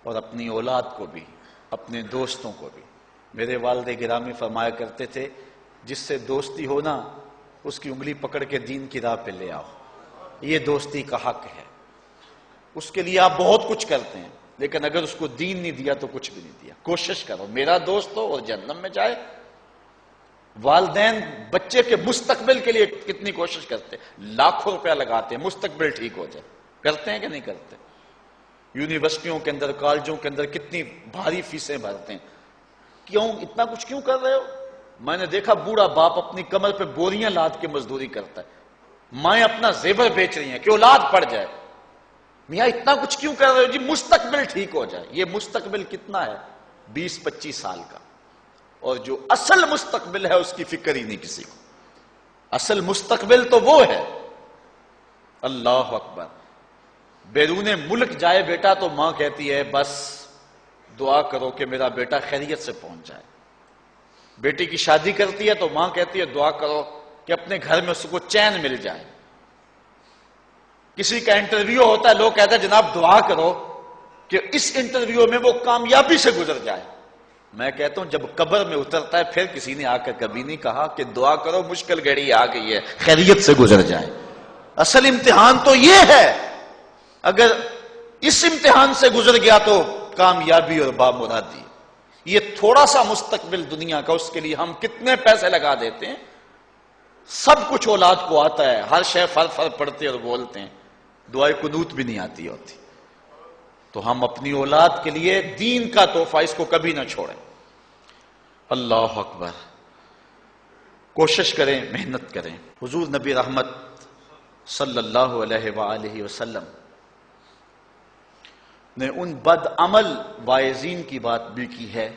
اور اپنی اولاد کو بھی، اپنے دوستوں کو بھی، میرے والد گرامی فرمایا کرتے تھے جس سے دوستی ہونا اس کی انگلی پکڑ کے دین کی راہ پہ لے آؤ، یہ دوستی کا حق ہے۔ اس کے لیے آپ بہت کچھ کرتے ہیں، لیکن اگر اس کو دین نہیں دیا تو کچھ بھی نہیں دیا۔ کوشش کرو میرا دوست ہو اور جہنم میں جائے۔ والدین بچے کے مستقبل کے لیے کتنی کوشش کرتے ہیں، لاکھوں روپیہ لگاتے ہیں مستقبل ٹھیک ہو جائے، کرتے ہیں کہ نہیں کرتے؟ یونیورسٹیوں کے اندر، کالجوں کے اندر کتنی بھاری فیسیں بھرتے ہیں۔ کیوں اتنا کچھ کیوں کر رہے ہو؟ میں نے دیکھا بوڑھا باپ اپنی کمر پہ بوریاں لاد کے مزدوری کرتا ہے، مائیں اپنا زیور بیچ رہی ہیں کہ اولاد پڑ جائے۔ میاں اتنا کچھ کیوں کر رہے ہو؟ جی مستقبل ٹھیک ہو جائے۔ یہ مستقبل کتنا ہے؟ 20-25 سال کا، اور جو اصل مستقبل ہے اس کی فکر ہی نہیں کسی کو۔ اصل مستقبل تو وہ ہے۔ اللہ اکبر۔ بیرون ملک جائے بیٹا تو ماں کہتی ہے بس دعا کرو کہ میرا بیٹا خیریت سے پہنچ جائے۔ بیٹی کی شادی کرتی ہے تو ماں کہتی ہے دعا کرو کہ اپنے گھر میں اس کو چین مل جائے۔ کسی کا انٹرویو ہوتا ہے، لوگ کہتے ہیں جناب دعا کرو کہ اس انٹرویو میں وہ کامیابی سے گزر جائے۔ میں کہتا ہوں جب قبر میں اترتا ہے پھر کسی نے آ کر کبھی نہیں کہا کہ دعا کرو مشکل گھڑی آ گئی ہے خیریت سے گزر جائے۔ اصل امتحان تو یہ ہے، اگر اس امتحان سے گزر گیا تو کامیابی اور بامرادی۔ یہ تھوڑا سا مستقبل دنیا کا، اس کے لیے ہم کتنے پیسے لگا دیتے ہیں۔ سب کچھ اولاد کو آتا ہے، ہر شے فر فر پڑھتے اور بولتے ہیں، دعائے قنوت بھی نہیں آتی ہوتی۔ تو ہم اپنی اولاد کے لیے دین کا تحفہ اس کو کبھی نہ چھوڑیں۔ اللہ اکبر۔ کوشش کریں، محنت کریں۔ حضور نبی رحمت صلی اللہ علیہ وآلہ وسلم نے ان بد عمل واعظین کی بات بھی کی ہے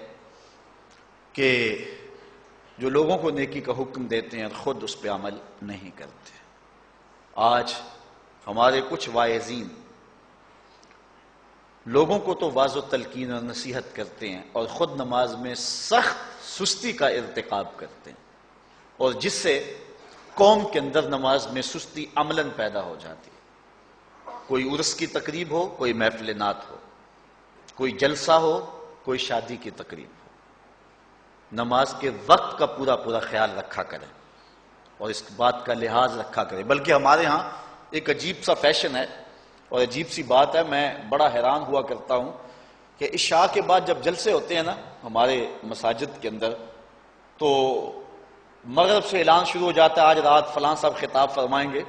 کہ جو لوگوں کو نیکی کا حکم دیتے ہیں اور خود اس پہ عمل نہیں کرتے۔ آج ہمارے کچھ واعظین لوگوں کو تو واعظ و تلقین اور نصیحت کرتے ہیں اور خود نماز میں سخت سستی کا ارتکاب کرتے ہیں، اور جس سے قوم کے اندر نماز میں سستی عملاً پیدا ہو جاتی ہے۔ کوئی عرس کی تقریب ہو، کوئی محفل نعت ہو، کوئی جلسہ ہو، کوئی شادی کی تقریب ہو، نماز کے وقت کا پورا خیال رکھا کریں اور اس بات کا لحاظ رکھا کریں۔ بلکہ ہمارے ہاں ایک عجیب سا فیشن ہے اور عجیب سی بات ہے، میں بڑا حیران ہوا کرتا ہوں کہ عشاء کے بعد جب جلسے ہوتے ہیں نا ہمارے مساجد کے اندر، تو مغرب سے اعلان شروع ہو جاتا ہے آج رات فلاں صاحب خطاب فرمائیں گے،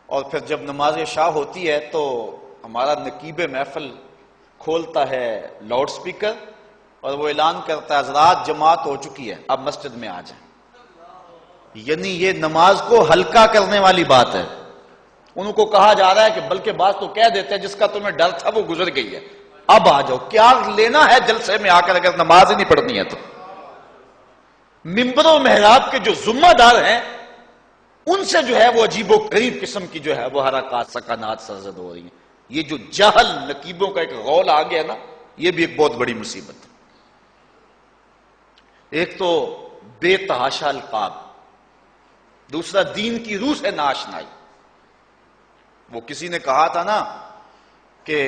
اور پھر جب نماز عشاء ہوتی ہے تو ہمارا نقیب محفل کھولتا ہے لاؤڈ سپیکر اور وہ اعلان کرتا ہے حضرات جماعت ہو چکی ہے، اب مسجد میں آ جائیں۔ یعنی یہ نماز کو ہلکا کرنے والی بات ہے۔ ان کو کہا جا رہا ہے کہ بلکہ بعض تو کہہ دیتے ہیں جس کا تمہیں ڈر تھا وہ گزر گئی ہے، اب آ جاؤ، کیا لینا ہے جلسے میں آ کر اگر نماز ہی نہیں پڑھنی ہے تو؟ ممبر و محراب کے جو ذمہ دار ہیں ان سے جو ہے وہ عجیب و غریب قسم کی جو ہے وہ حرکات سکنات سرزد ہو رہی ہیں. یہ جو جہل نقیبوں کا ایک غول آ گیا نا، یہ بھی ایک بہت بڑی مصیبت ہے. ایک تو بے تحاشا القاب، دوسرا دین کی روح سے ناشنائی. وہ کسی نے کہا تھا نا کہ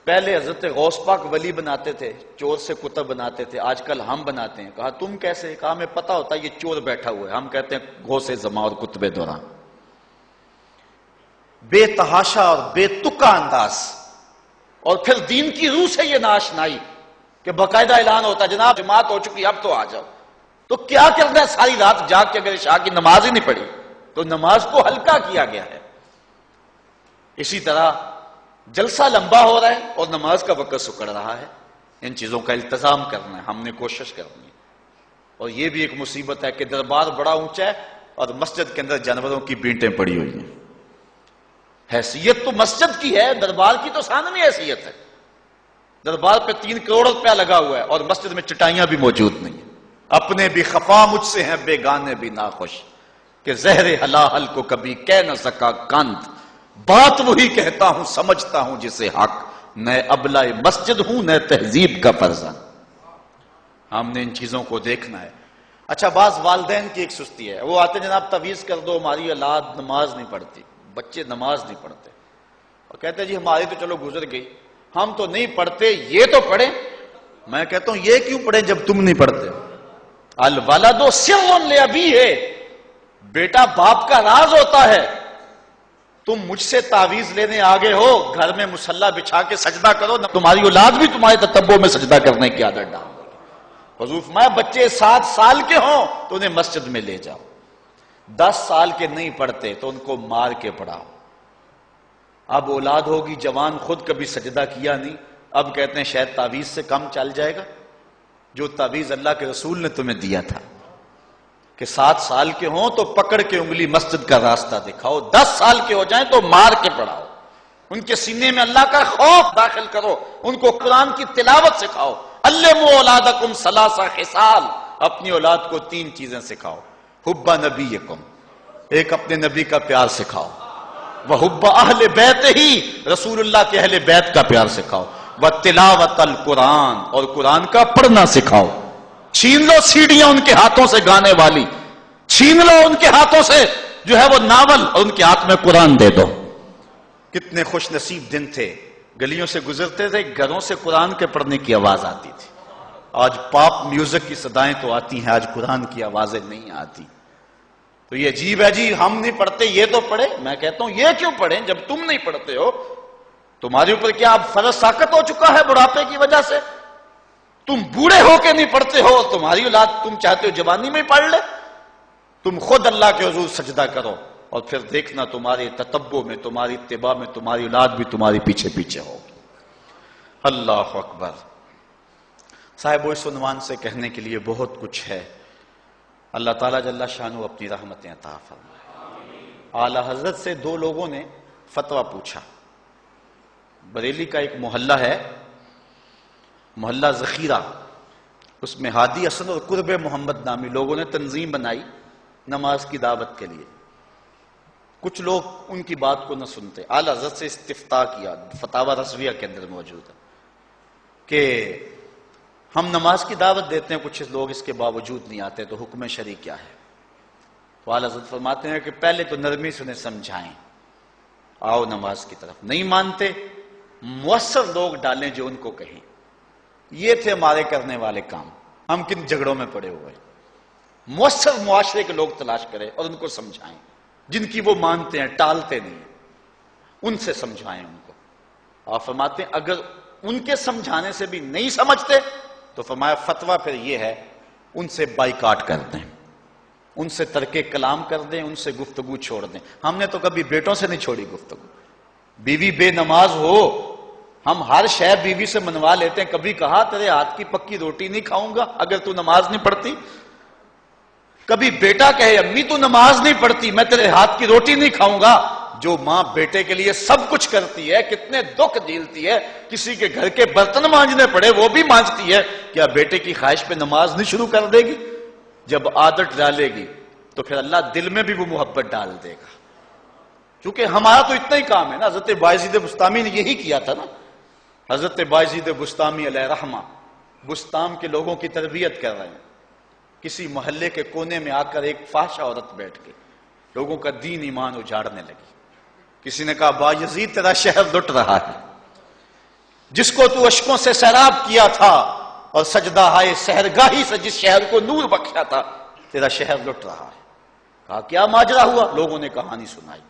پہلے حضرت غوث پاک ولی بناتے تھے، چور سے کتب بناتے تھے، آج کل ہم بناتے ہیں. کہا تم کیسے؟ کہا ہمیں پتا ہوتا ہے یہ چور بیٹھا ہوا ہے، ہم کہتے ہیں غوث زماں اور کتب دوران. بے تحاشا اور بے تکا انداز. اور پھر دین کی روح سے یہ ناشنائی کہ باقاعدہ اعلان ہوتا ہے جناب جماعت ہو چکی اب تو آ جاؤ. تو کیا کرنا ہے ساری رات جاگ کے اگر عشاء کی نماز ہی نہیں پڑھی تو نماز کو ہلکا کیا گیا ہے. اسی طرح جلسہ لمبا ہو رہا ہے اور نماز کا وقت سکڑ رہا ہے. ان چیزوں کا التزام کرنا ہے، ہم نے کوشش کرنی ہے. اور یہ بھی ایک مصیبت ہے کہ دربار بڑا اونچا ہے اور مسجد کے اندر جانوروں کی بینٹیں پڑی ہوئی ہیں. حیثیت تو مسجد کی ہے، دربار کی تو ثانوی حیثیت ہے. دربار پہ 3 کروڑ روپیہ لگا ہوا ہے اور مسجد میں چٹائیاں بھی موجود نہیں ہیں. اپنے بھی خفا مجھ سے ہیں بیگانے بھی ناخوش، کہ زہر حلاحل کو کبھی کہہ نہ سکا کند. بات وہی کہتا ہوں سمجھتا ہوں جسے حق، نہ ابلہ مسجد ہوں نہ تہذیب کا فرزند. ہم نے ان چیزوں کو دیکھنا ہے. اچھا، بعض والدین کی ایک سستی ہے، وہ آتے جناب تعویذ کر دو ہماری اولاد نماز نہیں پڑھتی. بچے نماز نہیں پڑھتے اور کہتے ہیں جی ہماری تو چلو گزر گئی، ہم تو نہیں پڑھتے، یہ تو پڑھیں. میں کہتا ہوں یہ کیوں پڑھیں جب تم نہیں پڑھتے؟ الولد سر لابیہ، بیٹا باپ کا راز ہوتا ہے. تم مجھ سے تعویذ لینے آگے ہو، گھر میں مصلی بچھا کے سجدہ کرو، تمہاری اولاد بھی تمہارے تتبع میں سجدہ کرنے کی عادت ڈال. حضور فرمایا بچے 7 سال کے ہوں تو انہیں مسجد میں لے جاؤ، 10 سال کے نہیں پڑھتے تو ان کو مار کے پڑھاؤ. اب اولاد ہوگی جوان، خود کبھی سجدہ کیا نہیں، اب کہتے ہیں شاید تعویذ سے کم چل جائے گا. جو تعویذ اللہ کے رسول نے تمہیں دیا تھا کہ 7 سال کے ہوں تو پکڑ کے انگلی مسجد کا راستہ دکھاؤ، 10 سال کے ہو جائیں تو مار کے پڑھاؤ، ان کے سینے میں اللہ کا خوف داخل کرو، ان کو قرآن کی تلاوت سکھاؤ. علموا اولادکم 3 خصال، اپنی اولاد کو 3 چیزیں سکھاؤ. حب نبیکم، ایک اپنے نبی کا پیار سکھاؤ. وحب اہل بیت ہی، رسول اللہ کے اہل بیت کا پیار سکھاؤ. وتلاوت القرآن، اور قرآن کا پڑھنا سکھاؤ. چھین لو سیڑیاں ان کے ہاتھوں سے گانے والی، چھین لو ان کے ہاتھوں سے جو ہے وہ ناول، اور ان کے ہاتھ میں قرآن دے دو. کتنے خوش نصیب دن تھے، گلیوں سے گزرتے تھے، گھروں سے قرآن کے پڑھنے کی آواز آتی تھی. آج پاپ میوزک کی صدائیں تو آتی ہیں، آج قرآن کی آوازیں نہیں آتی. تو یہ عجیب ہے جی ہم نہیں پڑھتے یہ تو پڑھے. میں کہتا ہوں یہ کیوں پڑھیں جب تم نہیں پڑھتے ہو؟ تمہارے اوپر کیا اب فرض ساقط ہو چکا ہے بڑھاپے کی وجہ سے؟ تم بوڑھے ہو کے نہیں پڑھتے ہو، تمہاری اولاد تم چاہتے ہو جوانی میں پڑھ لے. تم خود اللہ کے حضور سجدہ کرو اور پھر دیکھنا تمہارے تتبع میں، تمہاری اتباع میں تمہاری اولاد بھی تمہاری پیچھے پیچھے ہوگی. اللہ اکبر. صاحب اس عنوان سے کہنے کے لیے بہت کچھ ہے. اللہ تعالیٰ جل شانہ اپنی رحمتیں عطا فرمائے. اعلی حضرت سے 2 لوگوں نے فتویٰ پوچھا. بریلی کا ایک محلہ ہے، محلہ ذخیرہ، اس میں ہادی حسن اور قرب محمد نامی لوگوں نے تنظیم بنائی نماز کی دعوت کے لیے. کچھ لوگ ان کی بات کو نہ سنتے. اعلی حضرت سے استفتاء کیا، فتاوی رضویہ کے اندر موجود ہے کہ ہم نماز کی دعوت دیتے ہیں، کچھ لوگ اس کے باوجود نہیں آتے، تو حکم شرعی کیا ہے؟ تو اعلی حضرت فرماتے ہیں کہ پہلے تو نرمی سے انہیں سمجھائیں، آؤ نماز کی طرف. نہیں مانتے، مؤثر لوگ ڈالیں جو ان کو کہیں. یہ تھے ہمارے کرنے والے کام. ہم کن جھگڑوں میں پڑے ہوئے؟ مؤثر معاشرے کے لوگ تلاش کریں اور ان کو سمجھائیں، جن کی وہ مانتے ہیں، ٹالتے نہیں، ان سے سمجھائیں ان کو. آپ فرماتے ہیں اگر ان کے سمجھانے سے بھی نہیں سمجھتے تو فرمایا فتویٰ پھر یہ ہے ان سے بائیکاٹ کر دیں، ان سے ترک کلام کر دیں، ان سے گفتگو چھوڑ دیں. ہم نے تو کبھی بیٹوں سے نہیں چھوڑی گفتگو. بیوی بے نماز ہو ہم ہر شے بیوی سے منوا لیتے ہیں. کبھی کہا تیرے ہاتھ کی پکی روٹی نہیں کھاؤں گا اگر تو نماز نہیں پڑھتی؟ کبھی بیٹا کہے امی تو نماز نہیں پڑھتی میں تیرے ہاتھ کی روٹی نہیں کھاؤں گا. جو ماں بیٹے کے لیے سب کچھ کرتی ہے، کتنے دکھ جھیلتی ہے، کسی کے گھر کے برتن مانجنے پڑے وہ بھی مانجتی ہے، کیا بیٹے کی خواہش پہ نماز نہیں شروع کر دے گی؟ جب عادت ڈالے گی تو پھر اللہ دل میں بھی وہ محبت ڈال دے گا. کیونکہ ہمارا تو اتنا ہی کام ہے نا. حضرت بایزید بسطامی نے یہی کیا تھا نا. حضرت بایزید بسطامی علیہ رحمہ بسطام کے لوگوں کی تربیت کر رہے ہیں. کسی محلے کے کونے میں آ کر ایک فاحشہ عورت بیٹھ کے لوگوں کا دین ایمان اجاڑنے لگی. کسی نے کہا بایزید تیرا شہر لٹ رہا ہے، جس کو تو اشکوں سے سیراب کیا تھا اور سجدہ ہائے سحرگاہی سے جس شہر کو نور بخشا تھا، تیرا شہر لٹ رہا ہے. کہا کیا ماجرا ہوا؟ لوگوں نے کہانی سنائی.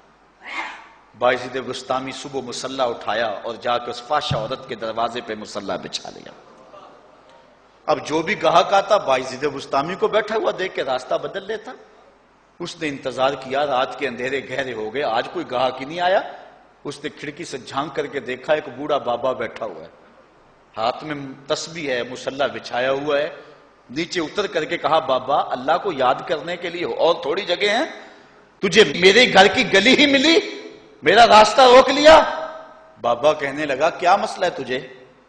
بایزید بسطامی صبح مصلی اٹھایا اور جا کے اس فاحشہ عورت کے دروازے پہ مصلی بچھا لیا. اب جو بھی گاہک آتا بایزید بسطامی کو بیٹھا ہوا دیکھ کے راستہ بدل لیتا. اس نے انتظار کیا، رات کے اندھیرے گہرے ہو گئے، آج کوئی گاہک ہی نہیں آیا. اس نے کھڑکی سے جھانک کر کے دیکھا ایک بوڑھا بابا بیٹھا ہوا ہے، ہاتھ میں تسبیح ہے، مصلی بچھایا ہوا ہے. نیچے اتر کر کے کہا بابا اللہ کو یاد کرنے کے لیے اور تھوڑی جگہ ہیں، تجھے میرے گھر کی گلی ہی ملی، میرا راستہ روک لیا. بابا کہنے لگا کیا مسئلہ ہے تجھے؟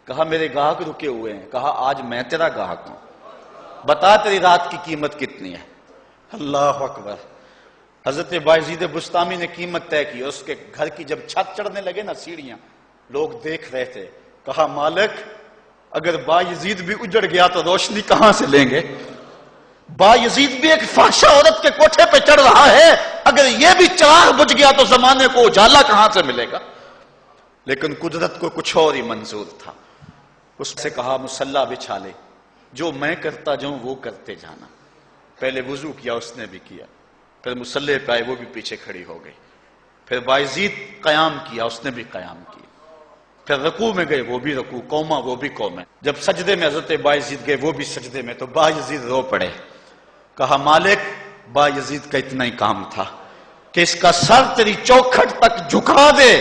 کہا میرے گاہک رکے ہوئے ہیں. کہا آج میں تیرا گاہک ہوں، بتا تیری رات کی قیمت کتنی ہے. اللہ اکبر. حضرت بایزید بسطامی نے قیمت طے کی. اس کے گھر کی جب چھت چڑھنے لگے نا سیڑھیاں، لوگ دیکھ رہے تھے. کہا مالک اگر بایزید بھی اجڑ گیا تو روشنی کہاں سے لیں گے؟ بایزید بھی ایک فاحشہ عورت کے کوٹھے پہ چڑھ رہا ہے، اگر یہ بھی چراغ بجھ گیا تو زمانے کو اجالا کہاں سے ملے گا؟ لیکن قدرت کو کچھ اور ہی منظور تھا. اس سے کہا مصلی بچھا لے، جو میں کرتا جاؤں وہ کرتے جانا. پہلے وضو کیا، اس نے بھی کیا، پھر مصلی پہ آئے، وہ بھی پیچھے کھڑی ہو گئی. پھر بایزید قیام کیا، اس نے بھی قیام کیا. پھر رکوع میں گئے، وہ بھی رکوع، قوما وہ بھی قوم. جب سجدے میں حضرت بایزید گئے، وہ بھی سجدے میں، تو بایزید رو پڑے. کہا مالک بایزید کا اتنا ہی کام تھا کہ اس کا سر تیری چوکھٹ تک جھکا دے.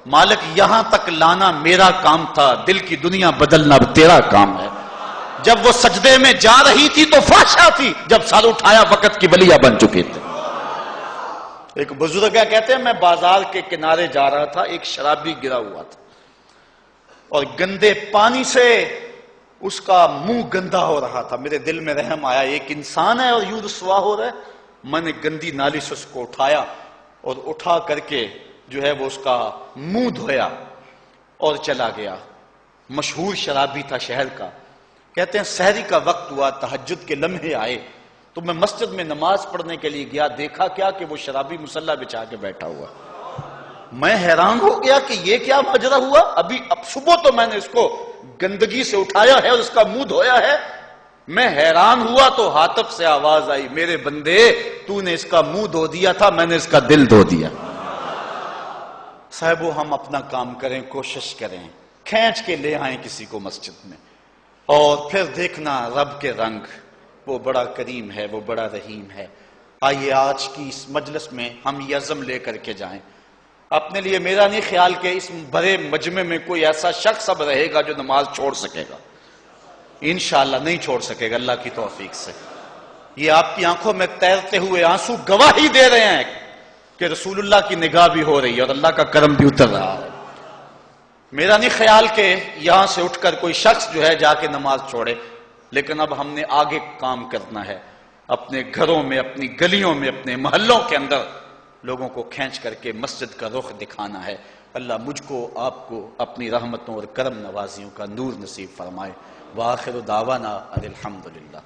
مالک یہاں تک لانا میرا کام تھا، دل کی دنیا بدلنا اب تیرا کام ہے. جب وہ سجدے میں جا رہی تھی تو فحشہ تھی، جب سر اٹھایا وقت کی ولیہ بن چکی تھی. ایک بزرگ کہتے ہیں میں بازار کے کنارے جا رہا تھا، ایک شرابی گرا ہوا تھا اور گندے پانی سے اس کا منہ گندا ہو رہا تھا. میرے دل میں رحم آیا، ایک انسان ہے اور یوں رسوا ہو رہا ہے. میں نے گندی نالی سے اس کو اٹھایا اور اٹھا کر کے جو ہے وہ اس کا منہ دھویا اور چلا گیا. مشہور شرابی تھا شہر کا. کہتے ہیں سحری کا وقت ہوا، تہجد کے لمحے آئے تو میں مسجد میں نماز پڑھنے کے لیے گیا. دیکھا کیا کہ وہ شرابی مصلی بچھا کے بیٹھا ہوا. میں حیران ہو گیا کہ یہ کیا ماجرا ہوا. اب صبح تو میں نے اس کو گندگی سے اٹھایا ہے اور اس کا منہ دھویا ہے. میں حیران ہوا تو حاطب سے آواز آئی میرے بندے تو نے اس کا منہ دھو دیا تھا، میں نے اس کا دل دھو دیا. صاحبو ہم اپنا کام کریں، کوشش کریں، کھینچ کے لے آئیں کسی کو مسجد میں اور پھر دیکھنا رب کے رنگ. وہ بڑا کریم ہے، وہ بڑا رحیم ہے. آئیے آج کی اس مجلس میں ہم یہ عزم لے کر کے جائیں. اپنے لیے میرا نہیں خیال کہ اس بڑے مجمع میں کوئی ایسا شخص اب رہے گا جو نماز چھوڑ سکے گا. انشاءاللہ نہیں چھوڑ سکے گا اللہ کی توفیق سے. یہ آپ کی آنکھوں میں تیرتے ہوئے آنسو گواہی دے رہے ہیں کہ رسول اللہ کی نگاہ بھی ہو رہی ہے اور اللہ کا کرم بھی اتر رہا ہے. میرا نہیں خیال کہ یہاں سے اٹھ کر کوئی شخص جو ہے جا کے نماز چھوڑے. لیکن اب ہم نے آگے کام کرنا ہے، اپنے گھروں میں، اپنی گلیوں میں، اپنے محلوں کے اندر لوگوں کو کھینچ کر کے مسجد کا رخ دکھانا ہے. اللہ مجھ کو آپ کو اپنی رحمتوں اور کرم نوازیوں کا نور نصیب فرمائے. وآخر دعوانا ان الحمدللہ.